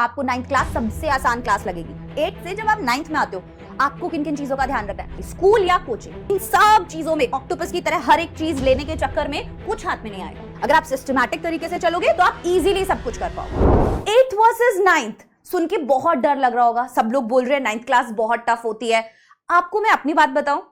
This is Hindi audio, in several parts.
आपको 9th क्लास सबसे आसान क्लास लगेगी। 8th से जब आप 9th में आते हो आपको किन किन चीजों का ध्यान रखना है, स्कूल या कोचिंग, इन सब चीजों में ऑक्टोपस की तरह हर एक चीज लेने के चक्कर में कुछ हाथ में नहीं आएगा। अगर आप सिस्टमैटिक तरीके से चलोगे तो आप इजीली सब कुछ कर पाओगे। 8th वर्सेस 9th सुन के बहुत डर लग रहा होगा, सब लोग बोल रहे हैं 9th क्लास बहुत टफ होती है। आपको मैं अपनी बात बताऊं,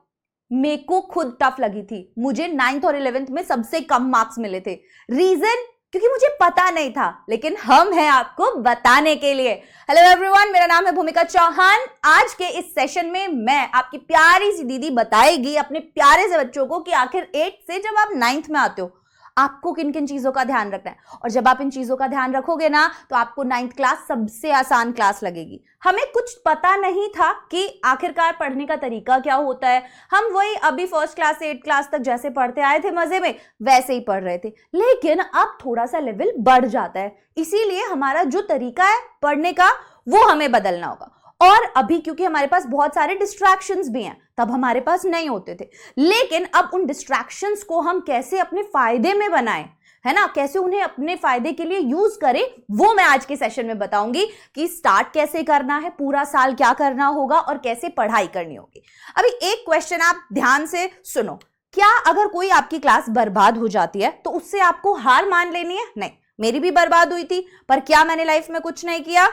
मेरे को खुद टफ लगी थी। मुझे 9th और 11th में सबसे कम मार्क्स मिले थे। रीजन क्योंकि मुझे पता नहीं था, लेकिन हम हैं आपको बताने के लिए। हेलो एवरीवन, मेरा नाम है भूमिका चौहान। आज के इस सेशन में मैं आपकी प्यारी सी दीदी बताएगी अपने प्यारे से बच्चों को कि आखिर 8th से जब आप 9th में आते हो आपको किन किन चीजों का ध्यान रखना है। और जब आप इन चीजों का ध्यान रखोगे ना तो आपको 9th क्लास सबसे आसान क्लास लगेगी। हमें कुछ पता नहीं था कि आखिरकार पढ़ने का तरीका क्या होता है। हम वही अभी 1st क्लास से 8th क्लास तक जैसे पढ़ते आए थे मजे में वैसे ही पढ़ रहे थे, लेकिन अब थोड़ा सा लेवल बढ़ जाता है। इसीलिए हमारा जो तरीका है पढ़ने का वो हमें बदलना होगा। और अभी क्योंकि हमारे पास बहुत सारे डिस्ट्रैक्शंस भी हैं, तब हमारे पास नहीं होते थे, लेकिन अब उन डिस्ट्रैक्शंस को हम कैसे अपने फायदे में बनाएं, है ना, कैसे उन्हें अपने फायदे के लिए यूज करें, वो मैं आज के सेशन में बताऊंगी कि स्टार्ट कैसे करना है, पूरा साल क्या करना होगा और कैसे पढ़ाई करनी होगी। अभी एक क्वेश्चन आप ध्यान से सुनो, क्या अगर कोई आपकी क्लास बर्बाद हो जाती है तो उससे आपको हार मान लेनी है? नहीं, मेरी भी बर्बाद हुई थी, पर क्या मैंने लाइफ में कुछ नहीं किया?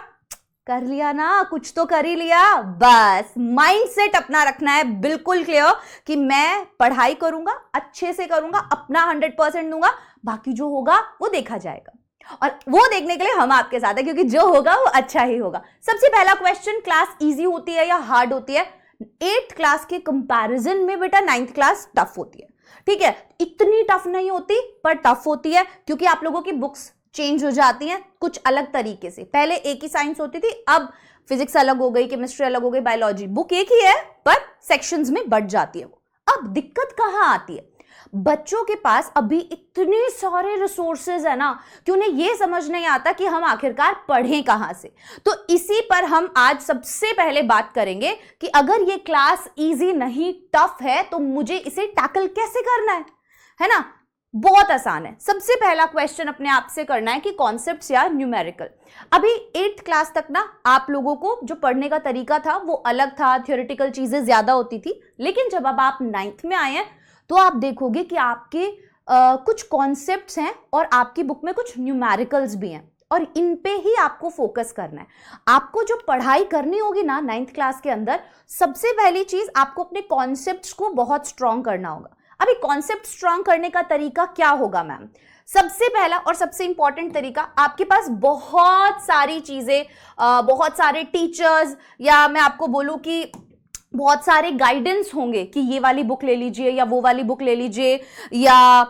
कर लिया ना, कुछ तो कर ही लिया। बस माइंडसेट अपना रखना है बिल्कुल क्लियर कि मैं पढ़ाई करूंगा, अच्छे से करूंगा, अपना 100% दूंगा, बाकी जो होगा वो देखा जाएगा। और वो देखने के लिए हम आपके साथ हैं, क्योंकि जो होगा वो अच्छा ही होगा। सबसे पहला क्वेश्चन, क्लास इजी होती है या हार्ड होती है? 8th क्लास के कंपैरिजन में बेटा 9th क्लास टफ होती है। ठीक है, इतनी टफ नहीं होती पर टफ होती है, क्योंकि आप लोगों की बुक्स चेंज हो जाती हैं कुछ अलग तरीके से। पहले एक ही साइंस होती थी, अब फिजिक्स अलग हो गई, केमिस्ट्री अलग हो गई, बायोलॉजी। बुक एक ही है पर सेक्शंस में बढ़ जाती है वो। अब दिक्कत कहां आती है? बच्चों के पास अभी इतने सारे रिसोर्सेज है ना कि उन्हें यह समझ नहीं आता कि हम आखिरकार पढ़ें कहां से। तो इसी पर हम आज सबसे पहले बात करेंगे कि अगर ये क्लास इजी नहीं टफ है तो मुझे इसे टैकल कैसे करना है ना। बहुत आसान है। सबसे पहला क्वेश्चन अपने आप से करना है कि कॉन्सेप्ट्स या न्यूमेरिकल। अभी 8th क्लास तक ना आप लोगों को जो पढ़ने का तरीका था वो अलग था, थ्योरेटिकल चीजें ज्यादा होती थी, लेकिन जब अब आप 9th में आए हैं तो आप देखोगे कि आपके कुछ कॉन्सेप्ट्स हैं और आपकी बुक में कुछ न्यूमेरिकल्स भी हैं, और इन पे ही आपको फोकस करना है। आपको जो पढ़ाई करनी होगी ना 9th क्लास के अंदर, सबसे पहली चीज आपको अपने कॉन्सेप्ट्स को बहुत स्ट्रॉन्ग करना होगा। अभी कॉन्सेप्ट स्ट्रॉन्ग करने का तरीका क्या होगा मैम? सबसे पहला और सबसे इंपॉर्टेंट तरीका, आपके पास बहुत सारी चीजें, बहुत सारे टीचर्स, या मैं आपको बोलूं कि बहुत सारे गाइडेंस होंगे कि ये वाली बुक ले लीजिए या वो वाली बुक ले लीजिए, या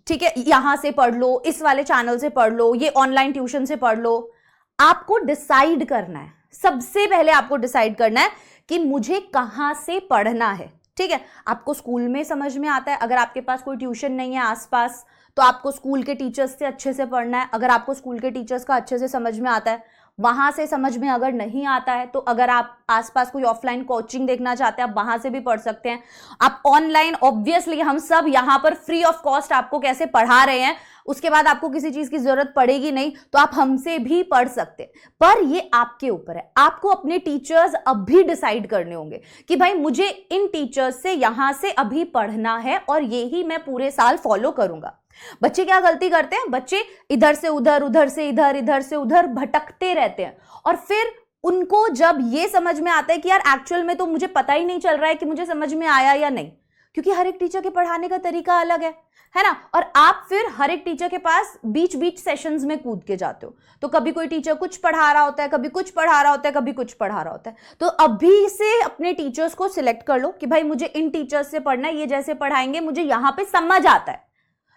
ठीक है यहां से पढ़ लो, इस वाले चैनल से पढ़ लो, ये ऑनलाइन ट्यूशन से पढ़ लो। आपको डिसाइड करना है, सबसे पहले आपको डिसाइड करना है कि मुझे कहां से पढ़ना है। ठीक है, आपको स्कूल में समझ में आता है, अगर आपके पास कोई ट्यूशन नहीं है आसपास तो आपको स्कूल के टीचर्स से अच्छे से पढ़ना है। अगर आपको स्कूल के टीचर्स का अच्छे से समझ में आता है, वहां से समझ में अगर नहीं आता है तो अगर आप आसपास कोई ऑफलाइन कोचिंग देखना चाहते हैं आप वहां से भी पढ़ सकते हैं। आप ऑनलाइन, ऑब्वियसली हम सब यहाँ पर फ्री ऑफ कॉस्ट आपको कैसे पढ़ा रहे हैं, उसके बाद आपको किसी चीज की जरूरत पड़ेगी नहीं तो आप हमसे भी पढ़ सकते हैं। पर ये आपके ऊपर है, आपको अपने टीचर्स अभी डिसाइड करने होंगे कि भाई मुझे इन टीचर्स से यहां से अभी पढ़ना है और ये ही मैं पूरे साल फॉलो करूंगा। बच्चे क्या गलती करते हैं? बच्चे इधर से उधर, उधर से इधर, इधर से उधर भटकते रहते हैं, और फिर उनको जब ये समझ में आता है कि यार एक्चुअल में तो मुझे पता ही नहीं चल रहा है कि मुझे समझ में आया या नहीं, क्योंकि हर एक टीचर के पढ़ाने का तरीका अलग है ना। और आप फिर हर एक टीचर के पास बीच बीच सेशंस में कूद के जाते हो, तो कभी कोई टीचर कुछ पढ़ा रहा होता है, कभी कुछ पढ़ा रहा होता है, कभी कुछ पढ़ा रहा होता है। तो अभी से अपने टीचर्स को सिलेक्ट कर लो कि भाई मुझे इन टीचर्स से पढ़ना है, ये जैसे पढ़ाएंगे मुझे यहाँ पे समझ आता है।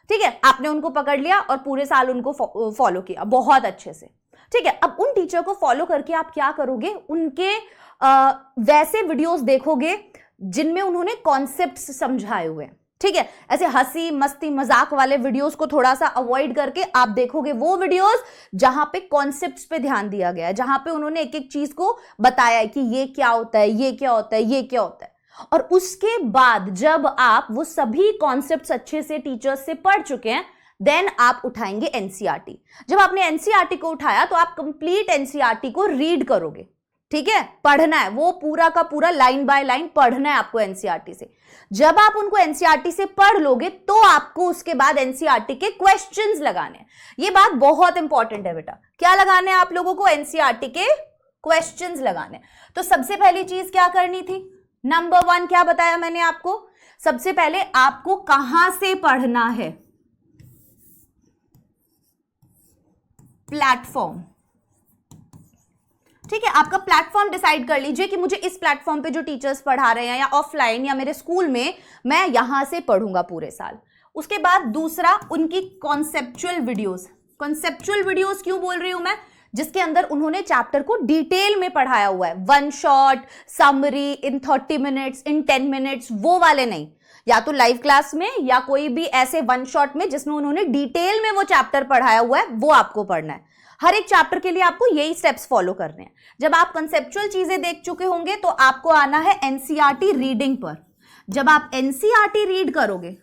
ठीक है, आपने उनको पकड़ लिया और पूरे साल उनको फॉलो किया बहुत अच्छे से। ठीक है, अब उन टीचर को फॉलो करके आप क्या करोगे? उनके वैसे वीडियोस देखोगे जिनमें उन्होंने कॉन्सेप्ट्स समझाए हुए हैं। ठीक है, ऐसे हंसी मस्ती मजाक वाले वीडियोस को थोड़ा सा अवॉइड करके आप देखोगे वो वीडियोस जहां पे कॉन्सेप्ट्स पे ध्यान दिया गया है, जहां पे उन्होंने एक एक चीज को बताया है कि ये क्या होता है, ये क्या होता है, ये क्या होता है। और उसके बाद जब आप वो सभी कॉन्सेप्ट्स अच्छे से टीचर्स से पढ़ चुके हैं, देन आप उठाएंगे एनसीईआरटी। जब आपने एनसीईआरटी को उठाया तो आप कंप्लीट एनसीईआरटी को रीड करोगे, ठीक है, पढ़ना है, वो पूरा का पूरा लाइन बाय लाइन पढ़ना है आपको एनसीईआरटी से। जब आप उनको एनसीईआरटी से पढ़ लोगे तो आपको उसके बाद एनसीईआरटी के क्वेश्चंस लगाने हैं। ये बात बहुत इंपॉर्टेंट है बेटा, क्या लगाने हैं आप लोगों को? एनसीईआरटी के क्वेश्चंस लगाने। तो सबसे पहली चीज क्या करनी थी? नंबर 1 क्या बताया मैंने आपको? सबसे पहले आपको कहां से पढ़ना है? प्लेटफॉर्म, ठीक है, आपका प्लेटफॉर्म डिसाइड कर लीजिए कि मुझे इस प्लेटफॉर्म पे जो टीचर्स पढ़ा रहे हैं या ऑफलाइन या मेरे स्कूल में, मैं यहां से पढ़ूंगा पूरे साल। उसके बाद दूसरा, उनकी कॉन्सेप्चुअल वीडियोस। कॉन्सेप्चुअल वीडियोस क्यों बोल रही हूं मैं? जिसके अंदर उन्होंने चैप्टर को डिटेल में पढ़ाया हुआ है, वन शॉट समरी इन 30 मिनट्स, इन 10 मिनट्स, वो वाले नहीं। या तो लाइव क्लास में या कोई भी ऐसे वन शॉट में जिसमें उन्होंने डिटेल में वो चैप्टर पढ़ाया हुआ है, वो आपको पढ़ना है। हर एक चैप्टर के लिए आपको यही स्टेप्स फॉलो करने हैं। जब आप कंसेप्चुअल चीजें देख चुके होंगे तो आपको आना है एनसीईआरटी रीडिंग पर। जब आप एनसीईआरटी रीड करोगे,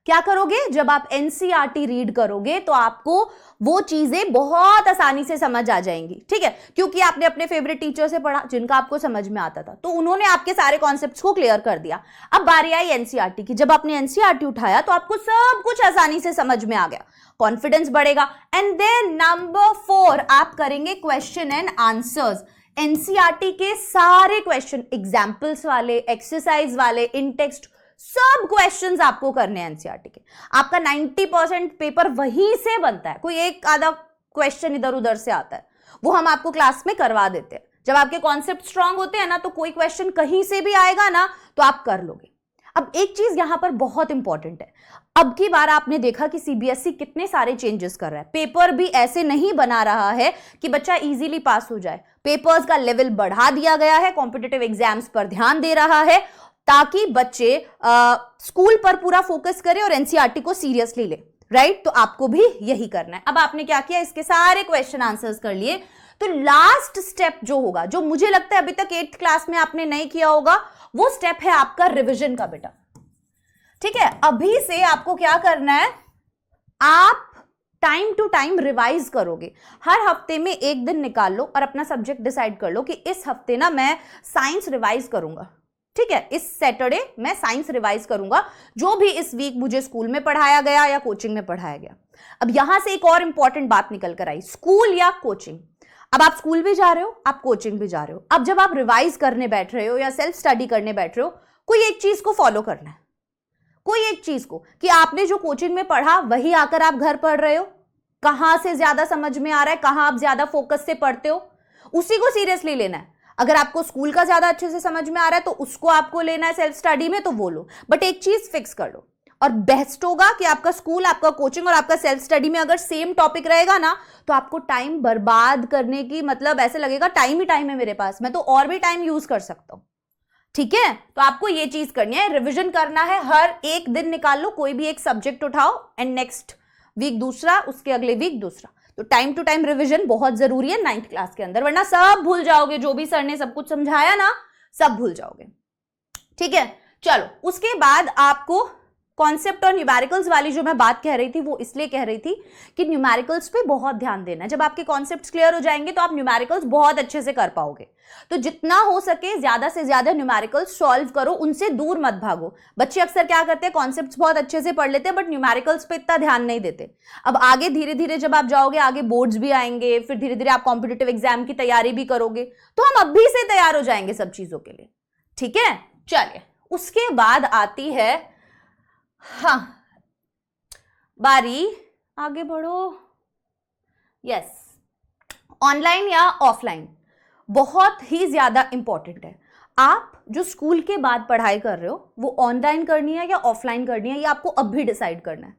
क्या करोगे? जब आप एनसीईआरटी रीड करोगे तो आपको वो चीजें बहुत आसानी से समझ आ जाएंगी, ठीक है, क्योंकि आपने अपने फेवरेट टीचर से पढ़ा जिनका आपको समझ में आता था, तो उन्होंने आपके सारे कॉन्सेप्ट्स को क्लियर कर दिया। अब बारी आई एनसीईआरटी की। जब आपने एनसीईआरटी उठाया तो आपको सब कुछ आसानी से समझ में आ गया, कॉन्फिडेंस बढ़ेगा। एंड देन नंबर 4 आप करेंगे क्वेश्चन एंड आंसर्स। एनसीईआरटी के सारे क्वेश्चन, एग्जाम्पल्स वाले, एक्सरसाइज वाले, इन टेक्स्ट, सब क्वेश्चंस आपको करने हैं एनसीईआरटी के। आपका 90% पेपर वहीं से बनता है, कोई एक आधा क्वेश्चन इधर उधर से आता है, वो हम आपको क्लास में करवा देते हैं। जब आपके कॉन्सेप्ट स्ट्रांग होते हैं ना, तो कोई क्वेश्चन कहीं से भी आएगा ना तो आप कर लोगे। अब एक चीज यहां पर बहुत इंपॉर्टेंट है, अब की बार आपने देखा कि सीबीएसई कितने सारे चेंजेस कर रहा है। पेपर भी ऐसे नहीं बना रहा है कि बच्चा इजीली पास हो जाए। पेपर्स का लेवल बढ़ा दिया गया है, कॉम्पिटिटिव एग्जाम्स पर ध्यान दे रहा है ताकि बच्चे स्कूल पर पूरा फोकस करें और एनसीईआरटी को सीरियसली ले, राइट? तो आपको भी यही करना है। अब आपने क्या किया, इसके सारे क्वेश्चन आंसर्स कर लिए, तो लास्ट स्टेप जो होगा, जो मुझे लगता है अभी तक 8th क्लास में आपने नहीं किया होगा, वो स्टेप है आपका रिविजन का बेटा, ठीक है। अभी से आपको क्या करना है, आप टाइम टू टाइम रिवाइज करोगे। हर हफ्ते में एक दिन निकाल लो और अपना सब्जेक्ट डिसाइड कर लो कि इस हफ्ते ना मैं साइंस रिवाइज करूंगा, ठीक है, इस सैटरडे मैं साइंस रिवाइज करूंगा, जो भी इस वीक मुझे स्कूल में पढ़ाया गया या कोचिंग में पढ़ाया गया। अब यहां से एक और इंपॉर्टेंट बात निकल कर आई, स्कूल या कोचिंग। अब आप स्कूल भी जा रहे हो, आप कोचिंग भी जा रहे हो। अब जब आप रिवाइज करने बैठ रहे हो या सेल्फ स्टडी करने बैठ रहे हो, कोई एक चीज को फॉलो करना है, कोई एक चीज को, कि आपने जो कोचिंग में पढ़ा वही आकर आप घर पढ़ रहे हो, कहां से ज्यादा समझ में आ रहा है, कहां आप ज्यादा फोकस से पढ़ते हो, उसी को सीरियसली लेना है। अगर आपको स्कूल का ज्यादा अच्छे से समझ में आ रहा है तो उसको आपको लेना है सेल्फ स्टडी में, तो वो लो, बट एक चीज फिक्स कर लो। और बेस्ट होगा कि आपका स्कूल, आपका कोचिंग और आपका सेल्फ स्टडी में अगर सेम टॉपिक रहेगा ना, तो आपको टाइम बर्बाद करने की, मतलब ऐसे लगेगा टाइम ही टाइम है मेरे पास, मैं तो और भी टाइम यूज कर सकता हूं, ठीक है। तो आपको ये चीज करनी है, रिविजन करना है। हर एक दिन निकाल लो, कोई भी एक सब्जेक्ट उठाओ एंड नेक्स्ट वीक दूसरा, उसके अगले वीक दूसरा। तो टाइम टू टाइम रिवीजन बहुत जरूरी है 9th क्लास के अंदर, वरना सब भूल जाओगे। जो भी सर ने सब कुछ समझाया ना, सब भूल जाओगे, ठीक है। चलो, उसके बाद आपको कॉन्सेप्ट और न्यूमेरिकल्स वाली जो मैं बात कह रही थी, वो इसलिए कह रही थी कि न्यूमेरिकल्स पे बहुत ध्यान देना है। जब आपके कॉन्सेप्ट्स क्लियर हो जाएंगे तो आप न्यूमेरिकल्स बहुत अच्छे से कर पाओगे। तो जितना हो सके ज्यादा से ज्यादा न्यूमेरिकल्स सॉल्व करो, उनसे दूर मत भागो। बच्चे अक्सर क्या करते हैं, कॉन्सेप्ट्स बहुत अच्छे से पढ़ लेते हैं बट न्यूमेरिकल्स पे इतना ध्यान नहीं देते। अब आगे धीरे धीरे जब आप जाओगे, आगे बोर्ड्स भी आएंगे, फिर धीरे धीरे आप कॉम्पिटिटिव एग्जाम की तैयारी भी करोगे, तो हम अभी से तैयार हो जाएंगे सब चीजों के लिए, ठीक है। चलिए, उसके बाद आती है, हाँ, बारी, आगे बढ़ो, यस, ऑनलाइन या ऑफलाइन बहुत ही ज्यादा इंपॉर्टेंट है। आप जो स्कूल के बाद पढ़ाई कर रहे हो वो ऑनलाइन करनी है या ऑफलाइन करनी है, ये आपको अभी डिसाइड करना है,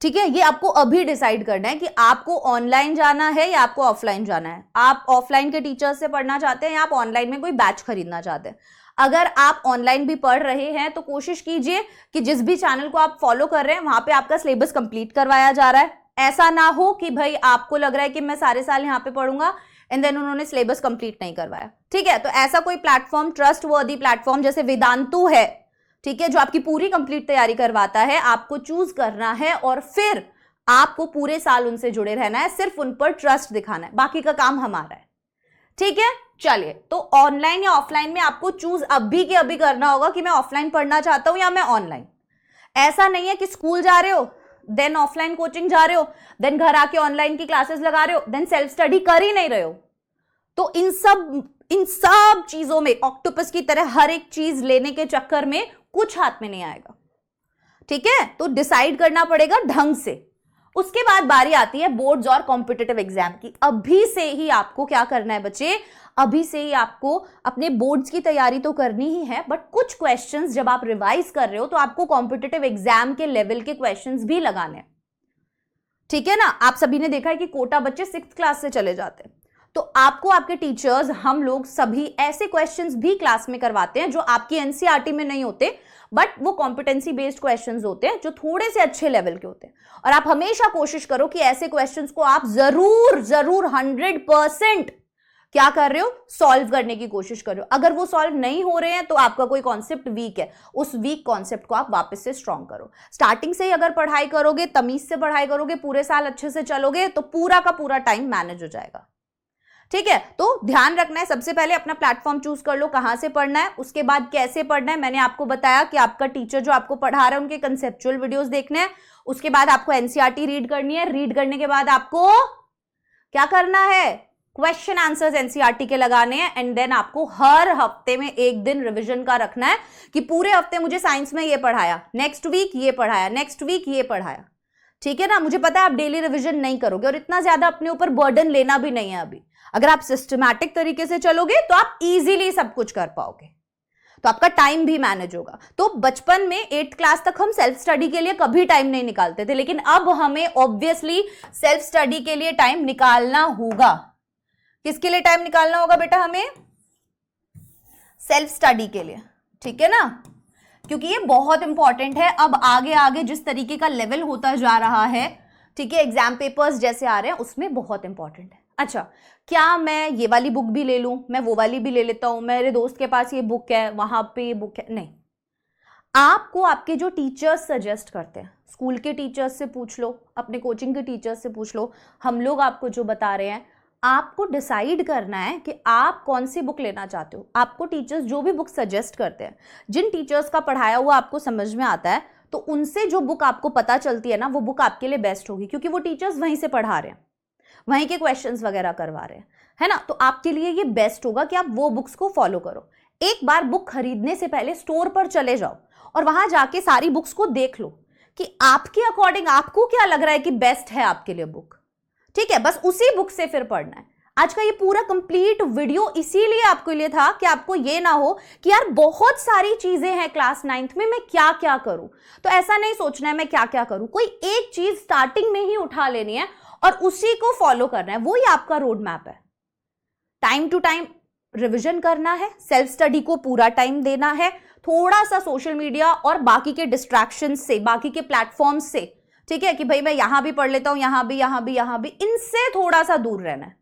ठीक है। ये आपको अभी डिसाइड करना है कि आपको ऑनलाइन जाना है या आपको ऑफलाइन जाना है। आप ऑफलाइन के टीचर से पढ़ना चाहते हैं या आप ऑनलाइन में कोई बैच खरीदना चाहते हैं। अगर आप ऑनलाइन भी पढ़ रहे हैं तो कोशिश कीजिए कि जिस भी चैनल को आप फॉलो कर रहे हैं वहां पे आपका सिलेबस कंप्लीट करवाया जा रहा है। ऐसा ना हो कि भाई आपको लग रहा है कि मैं सारे साल यहाँ पे पढ़ूंगा एंड देन उन्होंने सिलेबस कंप्लीट नहीं करवाया, ठीक है। तो ऐसा कोई प्लेटफॉर्म, ट्रस्ट वर्दी प्लेटफॉर्म जैसे वेदांतु है, ठीक है, जो आपकी पूरी कंप्लीट तैयारी करवाता है, आपको चूज करना है और फिर आपको पूरे साल उनसे जुड़े रहना है, सिर्फ उन पर ट्रस्ट दिखाना है, बाकी का काम हमारा है। ठीक है, चलिए, तो ऑनलाइन या ऑफलाइन में आपको चूज अभी के अभी करना होगा कि मैं ऑफलाइन पढ़ना चाहता हूं या मैं ऑनलाइन। ऐसा नहीं है कि स्कूल जा रहे हो देन ऑफलाइन कोचिंग जा रहे हो देन घर आके ऑनलाइन की क्लासेस लगा रहे हो देन सेल्फ स्टडी कर ही नहीं रहे हो। तो इन सब चीजों में ऑक्टोपस की तरह हर एक चीज लेने के चक्कर में कुछ हाथ में नहीं आएगा। ठीक है, तो डिसाइड करना पड़ेगा ढंग से। उसके बाद बारी आती है बोर्ड्स और कॉम्पिटिटिव एग्जाम की। अभी से ही आपको क्या करना है बच्चे, अभी से ही आपको अपने बोर्ड्स की तैयारी तो करनी ही है, बट कुछ क्वेश्चंस जब आप रिवाइज कर रहे हो तो आपको कॉम्पिटिटिव एग्जाम के लेवल के क्वेश्चंस भी लगाने हैं। ठीक है ना, आप सभी ने देखा है कि कोटा बच्चे 6th क्लास से चले जाते हैं, तो आपको आपके टीचर्स, हम लोग सभी ऐसे क्वेश्चंस भी क्लास में करवाते हैं जो आपकी एनसीईआरटी में नहीं होते, बट वो कॉम्पिटेंसी बेस्ड क्वेश्चंस होते हैं जो थोड़े से अच्छे लेवल के होते हैं। और आप हमेशा कोशिश करो कि ऐसे क्वेश्चंस को आप जरूर 100% क्या कर रहे हो, सॉल्व करने की कोशिश कर रहे हो। अगर वो सॉल्व नहीं हो रहे हैं तो आपका कोई कॉन्सेप्ट वीक है, उस वीक कॉन्सेप्ट को आप वापस से स्ट्रॉन्ग करो। स्टार्टिंग से ही अगर पढ़ाई करोगे, तमीज से पढ़ाई करोगे, पूरे साल अच्छे से चलोगे तो पूरा का पूरा टाइम मैनेज हो जाएगा। ठीक है, तो ध्यान रखना है, सबसे पहले अपना प्लेटफॉर्म चूज कर लो, कहां से पढ़ना है, उसके बाद कैसे पढ़ना है। मैंने आपको बताया कि आपका टीचर जो आपको पढ़ा रहा है उनके कंसेप्चुअल वीडियोस देखने हैं, उसके बाद आपको एनसीईआरटी रीड करनी है, रीड करने के बाद आपको क्या करना है, क्वेश्चन आंसर्स एनसीईआरटी के लगाने हैं, एंड देन आपको हर हफ्ते में एक दिन रिवीजन का रखना है कि पूरे हफ्ते मुझे साइंस में ये पढ़ाया, नेक्स्ट वीक ये पढ़ाया, नेक्स्ट वीक ये पढ़ाया। ठीक है ना, मुझे पता है आप डेली रिवीजन नहीं करोगे और इतना ज्यादा अपने ऊपर बर्डन लेना भी नहीं है अभी। अगर आप सिस्टमैटिक तरीके से चलोगे तो आप इजीली सब कुछ कर पाओगे, तो आपका टाइम भी मैनेज होगा। तो बचपन में 8th क्लास तक हम सेल्फ स्टडी के लिए कभी टाइम नहीं निकालते थे, लेकिन अब हमें ऑब्वियसली सेल्फ स्टडी के लिए टाइम निकालना होगा। किसके लिए टाइम निकालना होगा बेटा, हमें सेल्फ स्टडी के लिए। ठीक है ना, क्योंकि ये बहुत इंपॉर्टेंट है। अब आगे आगे जिस तरीके का लेवल होता जा रहा है, ठीक है, एग्जाम पेपर्स जैसे आ रहे हैं, उसमें बहुत इंपॉर्टेंट है। अच्छा, क्या मैं ये वाली बुक भी ले लूं, मैं वो वाली भी ले लेता हूं, मेरे दोस्त के पास ये बुक है, वहां पे ये बुक है, नहीं। आपको आपके जो टीचर्स सजेस्ट करते हैं, स्कूल के टीचर्स से पूछ लो, अपने कोचिंग के टीचर्स से पूछ लो, हम लोग आपको जो बता रहे हैं, आपको डिसाइड करना है कि आप कौन सी बुक लेना चाहते हो। आपको टीचर्स जो भी बुक सजेस्ट करते हैं, जिन टीचर्स का पढ़ाया हुआ आपको समझ में आता है, तो उनसे जो बुक आपको पता चलती है ना, वो बुक आपके लिए बेस्ट होगी, क्योंकि वो टीचर्स वहीं से पढ़ा रहे हैं, वहीं के क्वेश्चंस वगैरह करवा रहे हैं, है ना। तो आपके लिए ये बेस्ट होगा कि आप वो बुक्स को फॉलो करो। एक बार बुक खरीदने से पहले स्टोर पर चले जाओ और वहां जाके सारी बुक्स को देख लो कि आपके अकॉर्डिंग आपको क्या लग रहा है कि बेस्ट है आपके लिए बुक। ठीक है, बस उसी बुक से फिर पढ़ना है। आज का ये पूरा कंप्लीट वीडियो इसीलिए आपके लिए था कि आपको ये ना हो कि यार बहुत सारी चीजें हैं क्लास 9th में, मैं क्या क्या करूं। तो ऐसा नहीं सोचना है मैं क्या क्या करूं, कोई एक चीज स्टार्टिंग में ही उठा लेनी है और उसी को फॉलो करना है, वो ही आपका रोड मैप है। टाइम टू टाइम रिवीजन करना है, सेल्फ स्टडी को पूरा टाइम देना है, थोड़ा सा सोशल मीडिया और बाकी के डिस्ट्रैक्शन से, बाकी के प्लेटफॉर्म्स से, ठीक है, कि भाई मैं यहां भी पढ़ लेता हूं, यहां भी, इनसे थोड़ा सा दूर रहना है।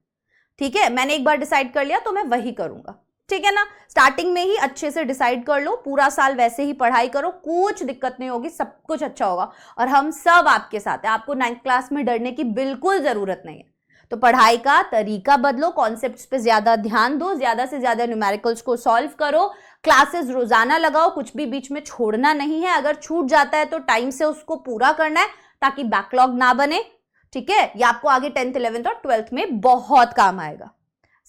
ठीक है, मैंने एक बार डिसाइड कर लिया तो मैं वही करूंगा। ठीक है ना, स्टार्टिंग में ही अच्छे से डिसाइड कर लो, पूरा साल वैसे ही पढ़ाई करो, कुछ दिक्कत नहीं होगी, सब कुछ अच्छा होगा और हम सब आपके साथ हैं। आपको 9th क्लास में डरने की बिल्कुल जरूरत नहीं है। तो पढ़ाई का तरीका बदलो, कॉन्सेप्ट्स पे ज्यादा ध्यान दो, ज्यादा से ज्यादा न्यूमेरिकल्स को सॉल्व करो, क्लासेस रोजाना लगाओ, कुछ भी बीच में छोड़ना नहीं है। अगर छूट जाता है तो टाइम से उसको पूरा करना है ताकि बैकलॉग ना बने। ठीक है, ये आपको आगे 10th 11th और 12th में बहुत काम आएगा।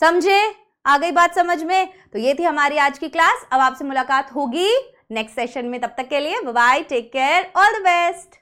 समझे? आ गई बात समझ में? तो ये थी हमारी आज की क्लास। अब आपसे मुलाकात होगी नेक्स्ट सेशन में, तब तक के लिए bye bye, take care, all the best.